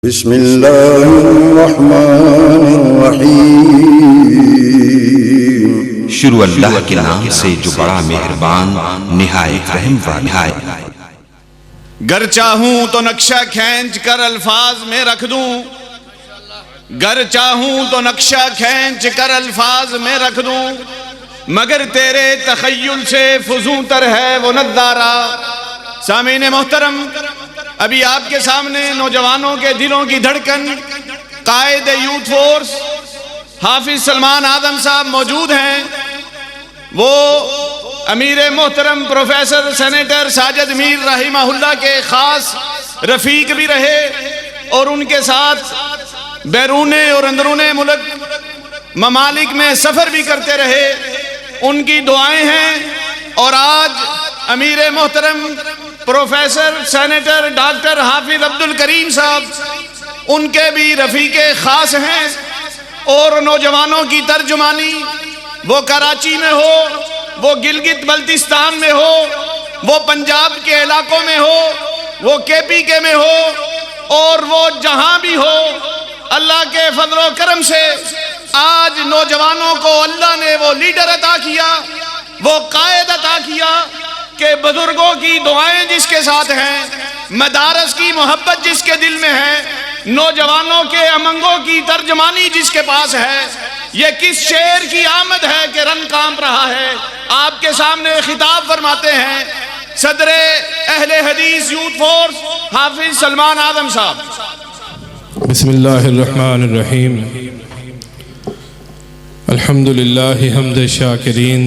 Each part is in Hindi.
बिस्मिल्लाहिर्रहमानिर्रहीम। शुरू अल्लाह के नाम से जो बड़ा मेहरबान निहायत रहम वाला है। गर चाहूं तो नक्शा खींच कर अल्फाज में रख दूं, गर चाहूं तो नक्शा खींच कर अल्फाज में रख दूं, मगर तेरे तखय्युल से फुजूं तर है वो नज़ारा। सामीन मोहतरम, अभी आपके सामने नौजवानों के दिलों की धड़कन कायद यूथ फोर्स हाफिज सलमान आदम साहब मौजूद हैं। वो अमीर मोहतरम प्रोफेसर सेनेटर साजिद मीर रहीमहुल्लाह के खास रफीक भी रहे और उनके साथ बैरूने और अंदरूने मुल्क ममालिक में सफ़र भी करते रहे। उनकी दुआएं हैं और आज अमीर मोहतरम प्रोफेसर सेनेटर डॉक्टर हाफिज अब्दुल करीम साहब उनके भी रफ़ीके ख़ास हैं। और नौजवानों की तर्जुमानी वो कराची में हो, वो गिलगित बल्तिस्तान में हो, वो पंजाब के इलाकों में हो, वो KPK में हो, और वो जहां भी हो, अल्लाह के फजल व करम से आज नौजवानों को अल्लाह ने वो लीडर अता किया, वो कायद अता किया कि बुजुर्गों की दुआएं जिसके साथ हैं, मदारस की मोहब्बत जिसके दिल में है, नौजवानों के अमंगों की तर्जमानी जिसके पास है, ये किस शेर की आमद है कि रन कांप रहा है। आपके सामने खिताब फरमाते हैं सदरे अहले हदीस यूथ फोर्स हाफिज सलमान आदम साहब। बिस्मिल्लाहिर्रहमानिर्रहीम। अल्हम्दुलिल्लाहि हम्द शाकिरीन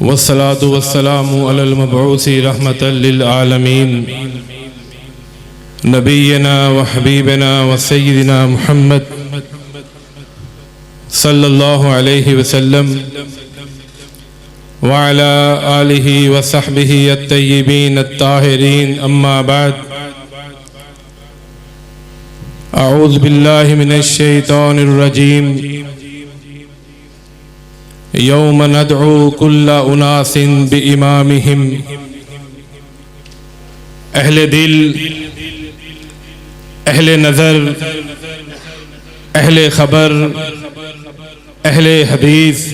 वस्सलातु वस्सलामु अलल मबऊसी रहमतल लिल आलमीन नबियना व हबीबना व सय्यिदिना मुहम्मद सल्लल्लाहु अलैहि वसल्लम व अला आलिहि व सहबिहि अत्तय्यिबीन अत्ताहिरीन, अम्मा बाद। अऊज़ु बिल्लाहि मिनश शैतानिर रजीम। यौम नदअू कुल्ला उनासिन बिइमामिहिम। अहले दिल, अहले नज़र, अहले खबर, अहले हदीस,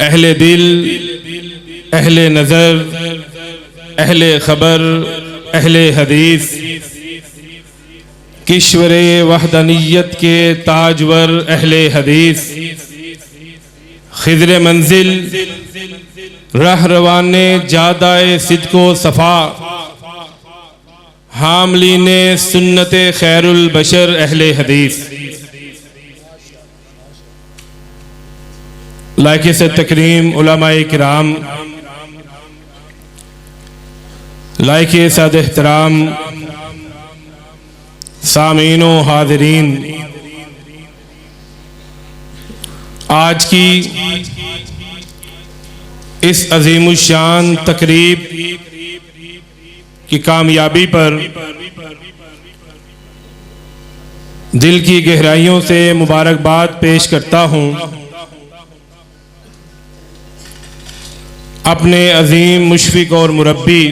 अहले दिल, अहले नज़र, अहले खबर, अहले हदीस, किश्वरे वहदनियत के ताजवर अहले हदीस, खिज़्र मंजिल राह रवाने जादाए सिद्को सफ़ा, हामलीने सुन्नते खैरुल बशर अहले हदीस। लायके से तकरीम उलमाए किराम, लायके साद एहतराम सामीनो हाज़रीन, आज की इस अज़ीमुश्शान तकरीब की कामयाबी पर दिल की गहराइयों से मुबारकबाद पेश करता हूँ अपने अजीम मुशफिक और मुरब्बी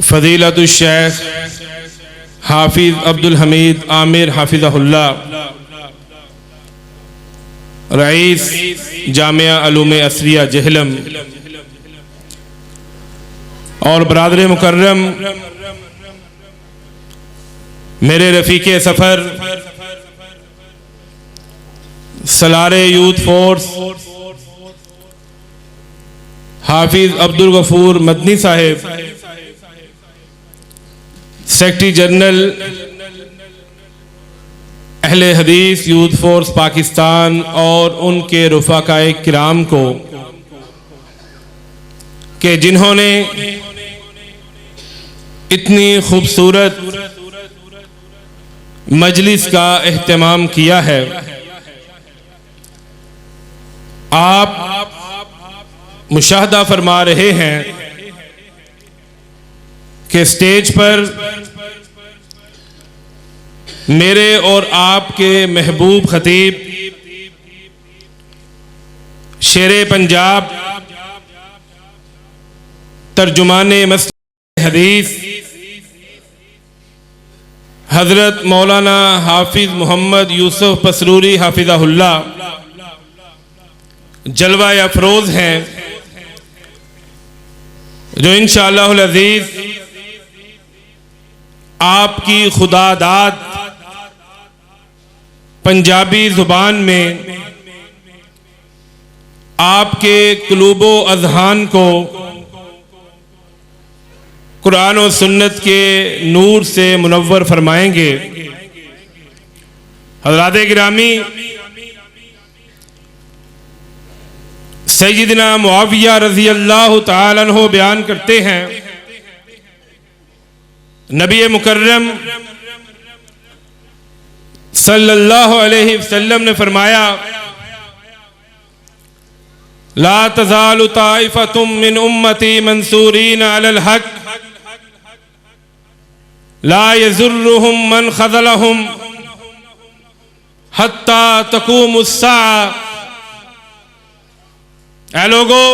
फ़ज़ीलतुश शेख हाफिज अब्दुल हमीद आमिर हाफिज़हुल्लाह, रईस जामिया अलूम असरिया जहलम, और बरादर मुकर्रम मेरे रफ़ीके सफ़र सलारे यूथ फोर्स हाफिज अब्दुल गफूर मदनी साहिब, सेक्रेटरी जनरल अहले हदीस यूथ फोर्स पाकिस्तान, और उनके रुफ़ाकाए किराम को कि जिन्होंने इतनी खूबसूरत मजलिस का एहतमाम किया है। आप मुशाहदा फरमा रहे हैं कि स्टेज पर मेरे और आपके महबूब खतीब शेरे पंजाब तर्जुमाने मस्जिद हदीस हजरत मौलाना हाफिज मोहम्मद यूसुफ पसरूरी हाफिज़हुल्लाह जलवा अफरोज हैं, जो इंशाअल्लाहुल अज़ीज़ आपकी खुदादाद पंजाबी ज़ुबान में आपके कुलूबो अज़हान को कुरान और सुन्नत के नूर से मुनव्वर फरमाएंगे। हज़रात गिरामी, सैयदना मुआविया रज़ी अल्लाह तआला अन्हु बयान करते हैं, नबी मुकर्रम सल्लल्लाहु अलैहि वसल्लम ने फरमाया, ला तज़ालु ताइफ़तुम मिन उम्मती मंसूरीन अलल हक़ ला यज़ुर्रुहुम मन ख़ज़लहुम हत्ता तक़ूमुस्साअ। ऐ लोगो,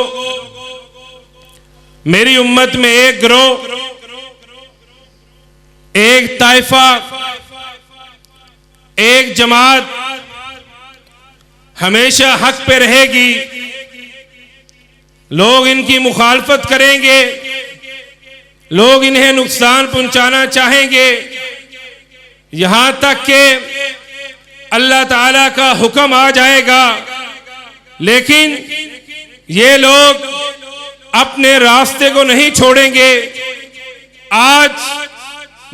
मेरी उम्मत में एक गिरोह, एक ताइफा, एक जमात हमेशा हक पे रहेगी। लोग इनकी मुखालफत करेंगे, लोग इन्हें नुकसान पहुंचाना चाहेंगे, यहां तक कि अल्लाह ताला का हुक्म आ जाएगा, लेकिन ये लोग अपने रास्ते को नहीं छोड़ेंगे। आज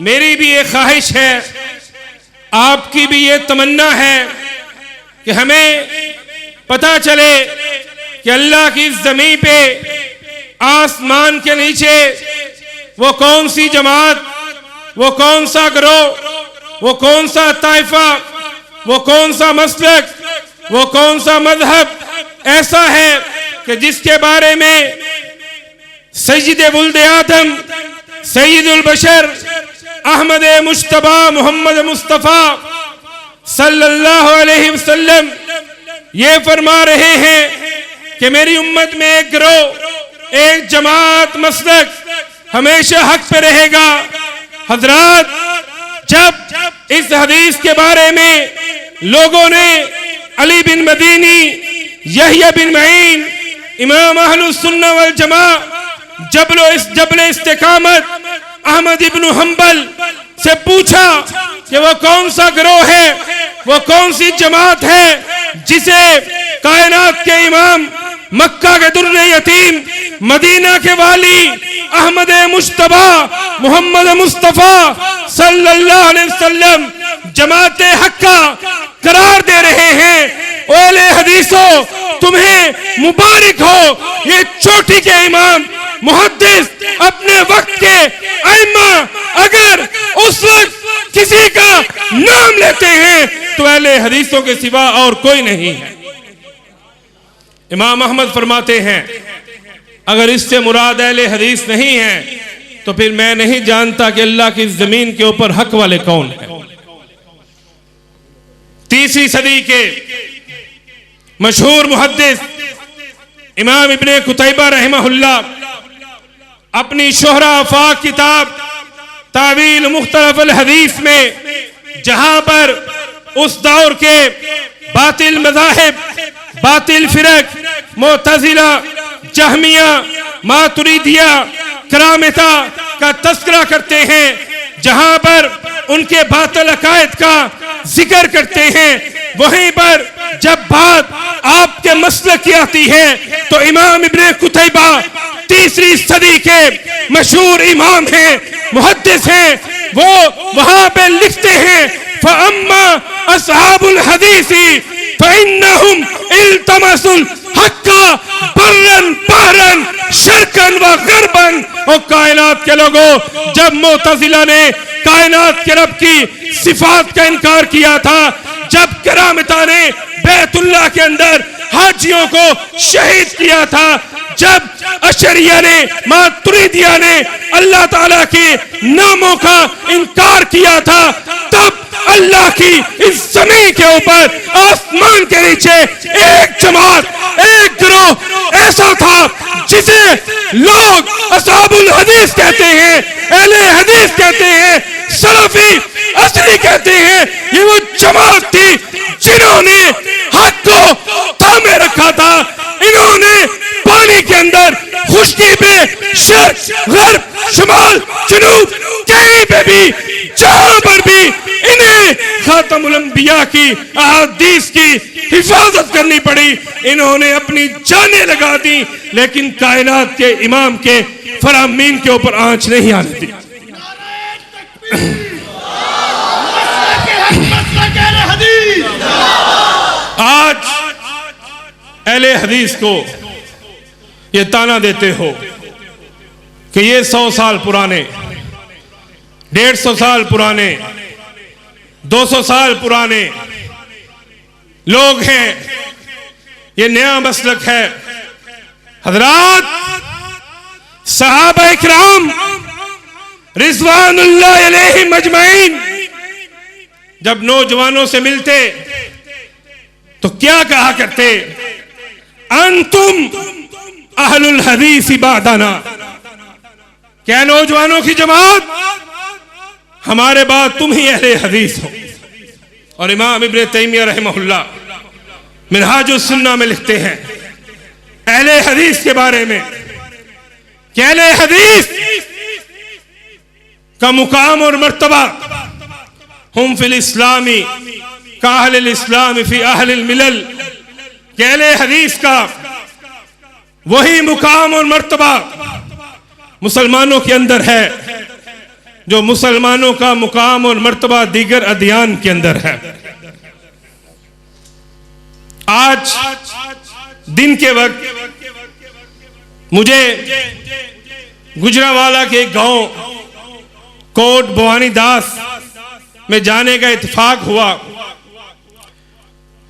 मेरी भी ये ख्वाहिश है, आपकी भी ये तमन्ना है कि हमें पता चले कि अल्लाह की ज़मीन पे, आसमान के नीचे वो कौन सी जमात, वो कौन सा गिरोह, वो कौन सा ताइफा, वो कौन सा मसलक, वो कौन सा मजहब ऐसा है कि जिसके बारे में सय्यद वुल्द आदम, सय्यदुल बशर अहमद मुश्तबा मोहम्मद मुस्तफ़ा सल्लल्लाहु अलैहि वसल्लम ये फरमा रहे हैं कि मेरी उम्मत में एक गिरोह, एक जमात, मसलक हमेशा हक पे रहेगा। हजरात, जब इस हदीस के बारे में लोगों ने अली बिन मदीनी, यहया बिन मईन, इमाम अहलुस सुन्नह वल जमा, जबल इस्तिकामत अहमद इब्न हंबल से पूछा कि वो कौन सा गिरोह है, वो कौन सी जमात है जिसे कायनात के इमाम, मक्का के दुर्रे यतीम, मदीना के वाली अहमद मुश्तबा मोहम्मद मुस्तफ़ा सल्लल्लाहु अलैहि वसल्लम जमात हक्का करार दे रहे हैं। ओले हदीसों, तुम्हें मुबारक हो, ये चोटी के इमाम मुहद्दिस अपने वक्त के अइम्मा अगर उस वक्त किसी का नाम लेते हैं तो अहले हदीसों के सिवा और कोई नहीं है। इमाम अहमद फरमाते हैं, अगर इससे मुराद अहले हदीस नहीं है तो फिर मैं नहीं जानता कि अल्लाह की जमीन के ऊपर हक वाले कौन है। 3वीं सदी के मशहूर मुहद्दिस इमाम इब्ने कुतैबा रहमहुल्लाह अपनी शोहरा आफाक किताब तावील मुख्तलिफ अल हदीस में, जहां पर उस दौर के बातिल मज़ाहिब, बातिल फिरक, मुअतज़िला, जहमिया, मातुरीदिया, करामता का तस्करा करते हैं, जहां पर उनके बातिल अकायद का जिक्र करते हैं, वहीं पर जब बात आपके मसलक की आती है तो इमाम इब्ने कुतैबा 3वीं सदी के मशहूर इमाम हैं, मुहद्दिस हैं, वो वहां पे लिखते हैं, फ़अम्मा अस्हाबुल हदीसी फ़इन्नहुम इल्तमसुल हक्का बर्रन बहरन शर्कन व गरबन। और कायनात के लोगों, जब मुअतज़िला ने कायनात के रब की सिफात का इनकार किया था, जब करामता ने बैतुल्लाह के अंदर हाजियों को शहीद किया था, जब अशरिया ने, मातुरीदिया ने अल्लाह ताला के नामों का इनकार किया था, तब अल्लाह की इस जमीन के ऊपर, आसमान के नीचे एक जमात, एक गिरोह ऐसा था जिसे लोग असहाबुल हदीस कहते हैं, अहले हदीस कहते हैं, सलफी असली कहते हैं, ये वो जमात थी जिन्होंने हक को थामे रखा था। इन्होंने पानी के अंदर खुश्की पे शर्क गर्ब शुमाल जनूब कहीं पे भी जहां पर भी इन्हें खातमुल अंबिया की अहादीस की हिफाजत करनी पड़ी, इन्होंने अपनी जानें लगा दी, लेकिन कायनात के इमाम के फरामीन के ऊपर आंच नहीं आने दी। आज अहले हदीस को ये ताना देते हो कि ये 100 साल पुराने, 150 साल पुराने, 200 साल पुराने लोग हैं, ये नया मसलक है। हजरात, सहाबा इकराम रिज़वानुल्लाह अलैहिम अजमईन जब नौजवानों से मिलते तो क्या कहा करते? अंतुम अहलुल हदीस बादना। क्या नौजवानों की जमात, हमारे बाद तुम ही अहले हदीस हो। और इमाम इब्न तैमिया रहमहुल्लाह मिनहाजुस सुन्ना में लिखते हैं अहले हदीस के बारे में कि अहले हदीस का मुकाम और मर्तबा हुम फिल इस्लामी का अहलिल इस्लामी फी अहलिल मिलल। कि अहले हदीस का वही मुकाम और मर्तबा मुसलमानों के अंदर है जो मुसलमानों का मुकाम और मर्तबा दीगर अदियान के अंदर है। आज दिन के वक्त मुझे गुजरावाला के एक गांव कोट भवानी दास में जाने का इत्तेफाक हुआ।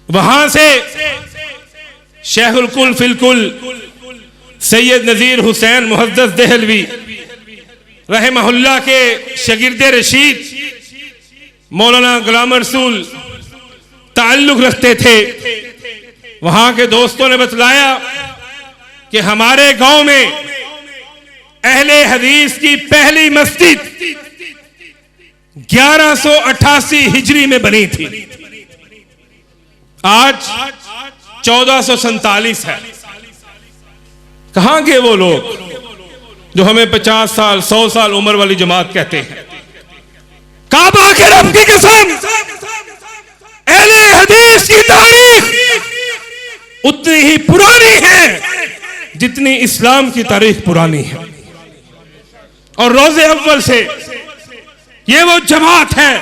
वहां से शेखुल कुल फिलकुल सैयद नजीर हुसैन मुहद्दिस देहलवी रहमहुल्लाह के शागिर्द रशीद मौलाना गुलाम रसूल ताल्लुक रखते थे। वहां के दोस्तों ने बतलाया कि हमारे गांव में अहले हदीस की पहली मस्जिद 1188 हिजरी में बनी थी। आज 1447 है। कहां गए वो लोग जो हमें 50 साल 100 साल उम्र वाली जमात कहते हैं? काबा के रब की कसम, अहले हदीस की तारीख उतनी ही पुरानी है जितनी इस्लाम की तारीख पुरानी है। और रोजे अव्वल से ये वो जमात है,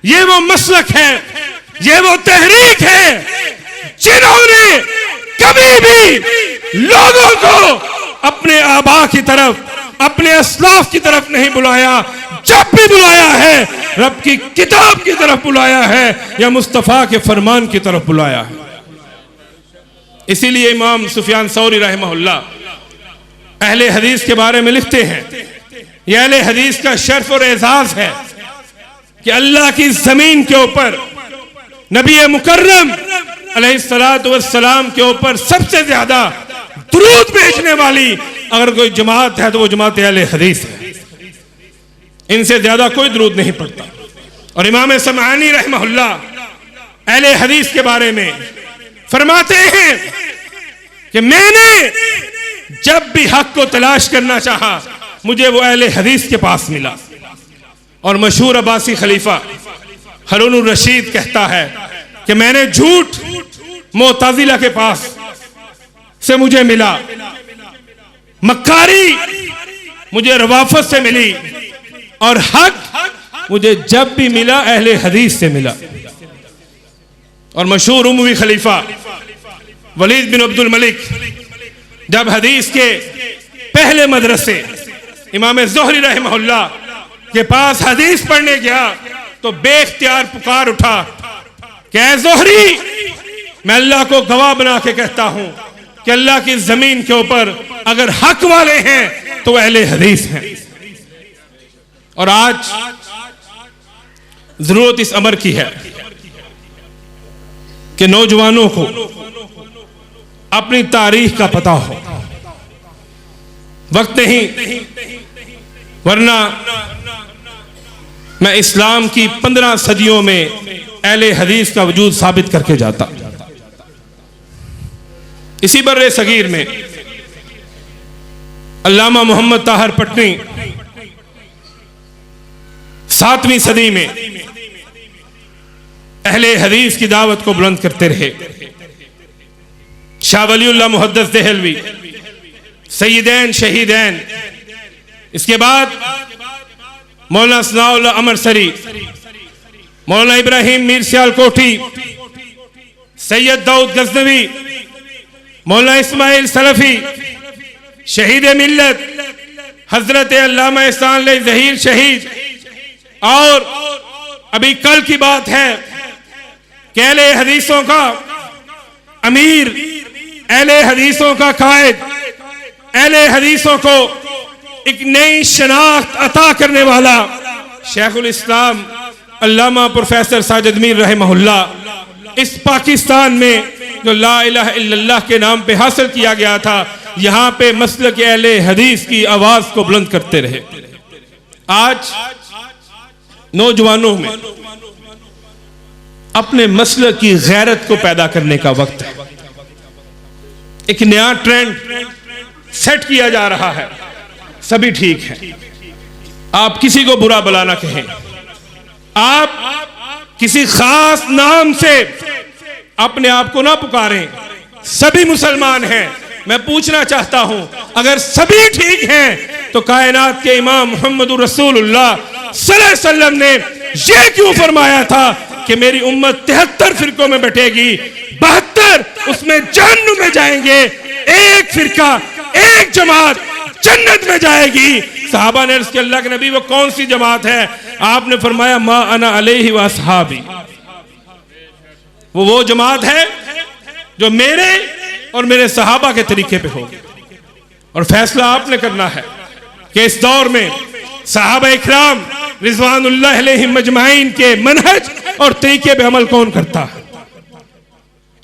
ये वो मसलक है, ये वो तहरीक है जिन्होंने कभी भी लोगों को अपने आबा की तरफ, अपने अस्लाफ की तरफ नहीं बुलाया। जब भी बुलाया है रब की किताब की तरफ बुलाया है या मुस्तफा के फरमान की तरफ बुलाया है। इसीलिए इमाम सुफियान सौरी रहमहुल्लाह अहले हदीस के बारे में लिखते हैं, यह अहले हदीस का शर्फ और एजाज है कि अल्लाह की जमीन के ऊपर नबी मुकर्रम अलैहिस्सलातु वस्सलाम के ऊपर सबसे ज्यादा दुरूद भेजने वाली अगर कोई जमात है तो वो जमात अहले हदीस है। इनसे ज्यादा कोई दुरूद नहीं पड़ता। और इमाम समानी रहमहुल्लाह अहले हदीस के बारे में फरमाते हैं कि मैंने जब भी हक को तलाश करना चाहा मुझे वो अहले हदीस के पास मिला। और मशहूर अब्बासी खलीफा हारून रशीद कहता है कि मैंने झूठ मुअतज़िला के पास से मुझे मिला, मक्कारी मुझे रवाफत से मिली, और हक मुझे जब भी मिला अहले हदीस से मिला। और मशहूर उमवी खलीफा वलीद बिन अब्दुल मलिक जब हदीस के पहले मदरसे इमाम ज़ुहरी रहमहुल्लाह के पास हदीस पढ़ने गया तो बेख्तियार पुकार उठा कि ऐ ज़ुहरी, मैं अल्लाह को गवाह बना के कहता हूं कि अल्लाह की जमीन के ऊपर अगर हक वाले हैं तो अहले हदीस हैं। और आज जरूरत इस अमर की है कि नौजवानों को अपनी तारीख का पता हो, वक्त नहीं, वरना मैं इस्लाम की 15 सदियों में अहले हदीस का वजूद साबित करके जाता। इसी बर्रे सगीर में अल्लामा मोहम्मद ताहिर पटनी 7वीं सदी में अहले हदीस की दावत को बुलंद करते रहे। शाह वलीउल्लाह मुहद्दिस देहलवी, सैयदैन शहीदैन, इसके बाद मौलाना सनाउल्लाह अमरसरी, मौलाना इब्राहिम मीर सियालकोटी, सैयद दाऊद गजनवी, मौलाना इस्माइल सलफी, शहीद मिल्लत हजरत अल्लामा एहसान ज़हीर शहीद, और अभी कल की बात है कि अहले हदीसों का अमीर, अहले हदीसों का कायद, अहले हदीसों को एक नई शनाख्त अता करने वाला शेखुल इस्लाम अल्लामा प्रोफेसर साजिद मीर रहमहुल्लाह इस पाकिस्तान में जो ला इलाहा इल्लल्लाह के नाम पे हासिल किया गया था, यहां पे मसलक अहले हदीस की आवाज को बुलंद करते रहे। आज नौजवानों में अपने मसलक की गैरत को पैदा करने का वक्त है। एक नया ट्रेंड सेट किया जा रहा है, सभी ठीक है, आप किसी को बुरा भला ना कहें, आप किसी खास नाम से अपने आप को ना पुकारें, सभी मुसलमान हैं। मैं पूछना चाहता हूं, अगर सभी ठीक हैं तो कायनात के इमाम मोहम्मद रसूलुल्लाह सल्लल्लाहु अलैहि वसल्लम ने यह क्यों फरमाया था कि मेरी उम्मत 73 फिरकों में बटेगी, 72 उसमें जहन्नुम में जाएंगे, एक फिरका, एक जमात जन्नत में जाएगी। सहाबा ने अर्ज़ किया, अल्लाह के नबी वो कौन सी जमात है? आपने फरमाया मा अना अलैहि व अस्हाबी, वो जमात है जो मेरे और मेरे सहाबा के तरीके पे होगी। और फैसला आपने करना है कि इस दौर में सहाबा इकराम रिज़वानुल्लाह अलैहिम मजमाइन के मनहज और तरीके पे अमल कौन करता है।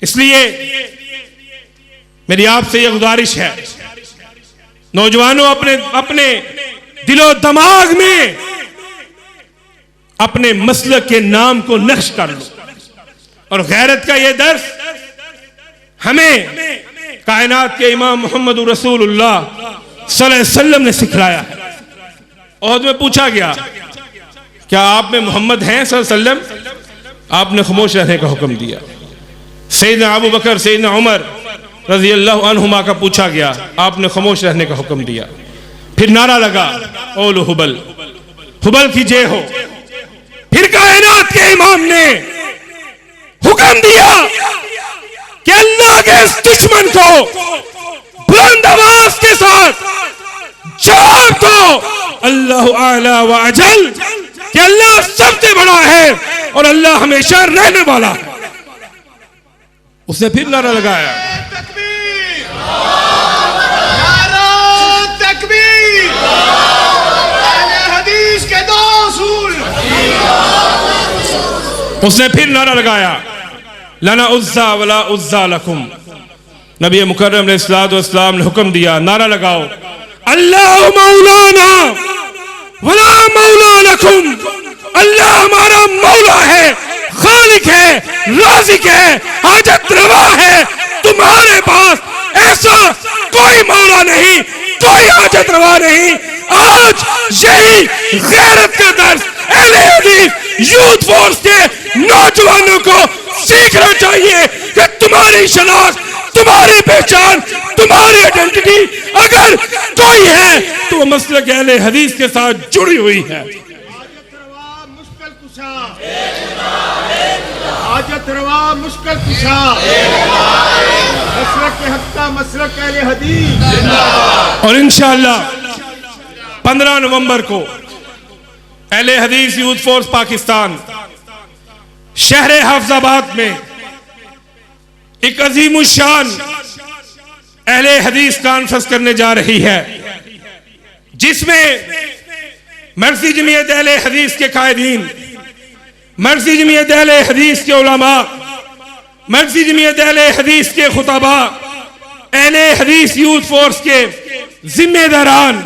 इसलिए मेरी आपसे यह गुजारिश है, नौजवानों अपने दिलो दिमाग में अपने मसलक के नाम को नक्श कर लो। और गैरत का यह दर्स हमें कायनात के इमाम मोहम्मद रसूलुल्लाह सल्लल्लाहु अलैहि वसल्लम ने सिखलाया है। और में पूछा गया, क्या आप में मोहम्मद हैं सल्लल्लाहु अलैहि वसल्लम? आपने खामोश रहने का हुक्म दिया। सैयदना अबू बकर, सैयदना उमर रज़ी अल्लाह अन्हुमा का पूछा गया, आपने खामोश रहने का हुक्म दिया। फिर नारा लगा, ओल हुबल, हुबल की जय हो। फिर कायनात के इमाम ने हुक्म दिया कि अल्लाह के इस दुश्मन को बुलंद आवाज के साथ जवाब दो, अल्लाह आला व अजल, कि अल्लाह सबसे बड़ा है और अल्लाह हमेशा रहने वाला है। उसने फिर नारा लगाया, तकबीर, हदीस के दो उसूल। उसने फिर नारा लगाया, लना उज़्ज़ा वला उज़्ज़ा लकुम। नबी मुकर्रम अलैहिस्सलातु वस्सलाम ने हुक्म दिया, नारा लगाओ, अल्लाह मौलाना वला मौला लकुम। अल्लाह हमारा मौला है, खालिक है, राज़िक है, हाजत रवा है। तुम्हारे पास ऐसा कोई मौला नहीं, कोई हाजत रवा नहीं। आज यही गैरत का दर्स अहले हदीस यूथ फोर्स के नौजवानों को सीखना चाहिए कि तुम्हारी शनाख्त, तुम्हारी पहचान, तुम्हारी आइडेंटिटी अगर कोई है तो वो मसलक अहले हदीस के साथ जुड़ी हुई है। हाजत रवा मुश्किल कुशा, मसलक के हक का मसलक अहले हदीस। और इंशाअल्लाह 15 नवंबर को अहले हदीस यूथ फोर्स पाकिस्तान शहर हाफिजाबाद में एक अजीमुशान अहले हदीस कॉन्फ्रेंस करने जा रही है, जिसमें मर्सी जमीयत अहले हदीस के कायदीन, मर्सी जमीयत अहले हदीस के उलमा, मर्सी जमीयत अहले हदीस के खुतबा, अहले हदीस यूथ फोर्स के जिम्मेदारान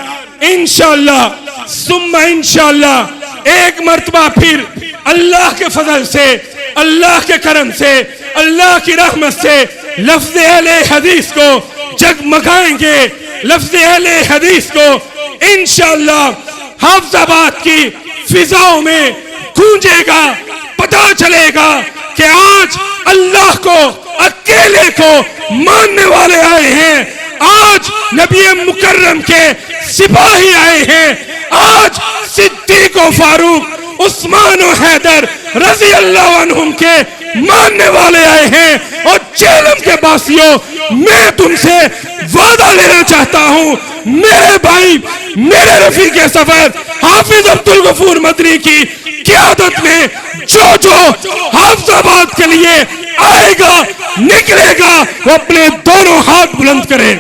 इंशाअल्लाह सुम्मा इंशाअल्लाह एक मर्तबा फिर अल्लाह के फजल से, अल्लाह के करम से, अल्लाह की रहमत से लफ्ज़ अहले हदीस को जगमगाएंगे। लफ्ज़ अहले हदीस को इंशाअल्लाह हाफिजाबाद की फिजाओं में गूंजेगा। पता चलेगा कि आज अल्लाह को अकेले को मानने वाले आए हैं, आज नबी मुकर्रम के सिपाही आए हैं, आज सिद्दीक व फारूक, उस्मान और हैदर रजी अल्लाह अन्हुम के मानने वाले आए हैं। और जेलम के बासियों, मैं तुमसे वादा लेना चाहता हूं, मेरे भाई, मेरे रफीक सफर हाफिज अब्दुल गफूर मदनी की क़यादत में जो जो हाफिजाबाद के लिए आएगा, निकलेगा, वो अपने दोनों हाथ बुलंद करे।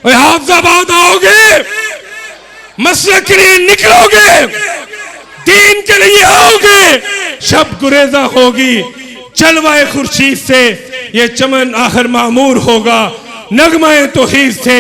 हाफिजाबाद आओगे, मसलक के लिए निकलोगे, दीन के लिए आओगे, शब गुरेजा होगी, जलवाए खुर्शीद से ये चमन आखिर मामूर होगा, नगमाए तौहीद से